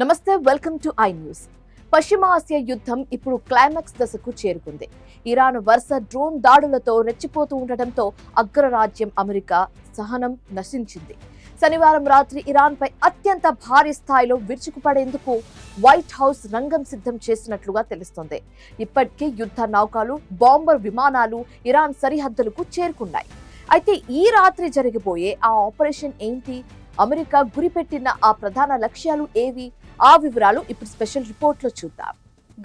నమస్తే, welcome to I news. పశ్చిమ Asia యుద్ధం ఇప్పుడు క్లైమాక్స్ దశకు చేరుకుంది. ఇరాన్ వరుస డ్రోన్ దాడులతో రెచ్చిపోతూ ఉండటంతో అగ్రరాజ్యం అమెరికా సహనం నశించింది. శనివారం రాత్రి ఇరాన్ పై అత్యంత భారీ స్థాయిలో విరుచుకుపడేందుకు వైట్ హౌస్ రంగం సిద్ధం చేసినట్లుగా తెలుస్తోంది. ఇప్పటికే యుద్ధ నౌకలు, బాంబర్ విమానాలు ఇరాన్ సరిహద్దులకు చేరుకున్నాయి. అయితే ఈ రాత్రి జరిగిపోయే ఆ ఆపరేషన్ ఏంటి? అమెరికా గురిపెట్టిన ఆ ప్రధాన లక్ష్యాలు ఏవి? ఆ వివరాలు ఇప్పుడు స్పెషల్ రిపోర్ట్లో చూద్దాం.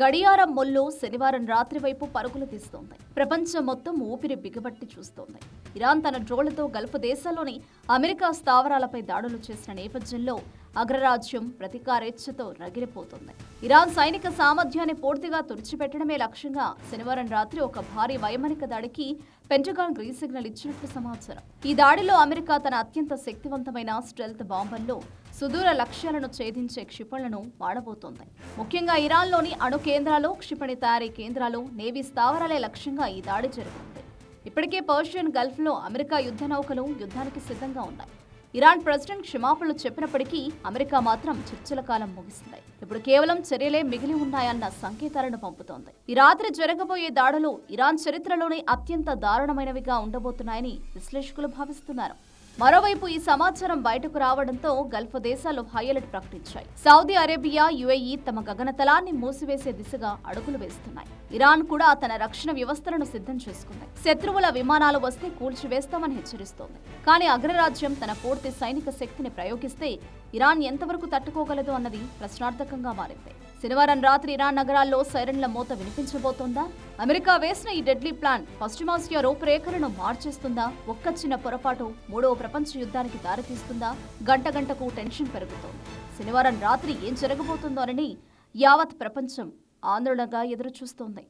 గడియారం మొల్లు శనివారం రాత్రి వైపు పరుగులు తీస్తోంది. ప్రపంచం మొత్తం ఊపిరి బిగబట్టి చూస్తోంది. ఇరాన్ తన డ్రోన్లతో గల్ఫ్ దేశాల్లోని అమెరికా స్థావరాలపై దాడులు చేసిన నేపథ్యంలో అగ్రరాజ్యం ప్రతీకారేచ్ఛతో రగిలిపోతోంది. ఇరాన్ సైనిక సామర్థ్యాన్ని పూర్తిగా తుడిచిపెట్టడమే లక్ష్యంగా శనివారం రాత్రి ఒక భారీ వైమానిక దాడికి పెంటగాన్ గ్రీన్ సిగ్నల్ ఇచ్చినట్లు సమాచారం. ఈ దాడిలో అమెరికా తన అత్యంత శక్తివంతమైన స్టెల్త్ బాంబర్లో సుదూర లక్ష్యాలను ఛేదించే క్షిపణులను వాడబోతోంది. ముఖ్యంగా ఇరాన్లోని అణు కేంద్రాలు, క్షిపణి తయారీ కేంద్రాలు, నేవీ స్థావరాలే లక్ష్యంగా ఈ దాడి జరుగుతుంది. ఇప్పటికే పర్షియన్ గల్ఫ్లో అమెరికా యుద్ధ నౌకలు యుద్ధానికి సిద్ధంగా ఉన్నాయి. ఇరాన్ ప్రెసిడెంట్ క్షమాపణలు చెప్పినప్పటికీ అమెరికా మాత్రం చర్చల కాలం ముగిసింది. ఇప్పుడు కేవలం చర్యలే మిగిలి ఉన్నాయన్న సంకేతాలను పంపుతోంది. ఈ రాత్రి జరగబోయే దాడులు ఇరాన్ చరిత్రలోనే అత్యంత దారుణమైనవిగా ఉండబోతున్నాయని విశ్లేషకులు భావిస్తున్నారు. మరోవైపు ఈ సమాచారం బయటకు రావడంతో గల్ఫ్ దేశాలు హై అలర్ట్ ప్రకటించాయి. సౌదీ అరేబియా, యుఏఈ తమ గగనతలాన్ని మూసివేసే దిశగా అడుగులు వేస్తున్నాయి. ఇరాన్ కూడా తన రక్షణ వ్యవస్థలను సిద్ధం చేసుకుంది. శత్రువుల విమానాలు వస్తే కూల్చివేస్తామని హెచ్చరిస్తోంది. కానీ అగ్రరాజ్యం తన పూర్తి సైనిక శక్తిని ప్రయోగిస్తే ఇరాన్ ఎంతవరకు తట్టుకోగలదు అన్నది ప్రశ్నార్థకంగా మారింది. శనివారం రాత్రి ఇరాన్ నగరాల్లో సైరన్ల మోత వినిపించబోతోందా? అమెరికా వేసిన ఈ డెడ్లీ ప్లాన్ పశ్చిమాసియా రూపురేఖలను మార్చేస్తుందా? ఒక్క చిన్న పొరపాటు మూడవ ప్రపంచ యుద్ధానికి దారితీస్తుందా? గంట గంటకు టెన్షన్ పెరుగుతోంది. శనివారం రాత్రి ఏం జరగబోతుందోనని యావత్ ప్రపంచం ఆందోళనగా ఎదురుచూస్తోంది.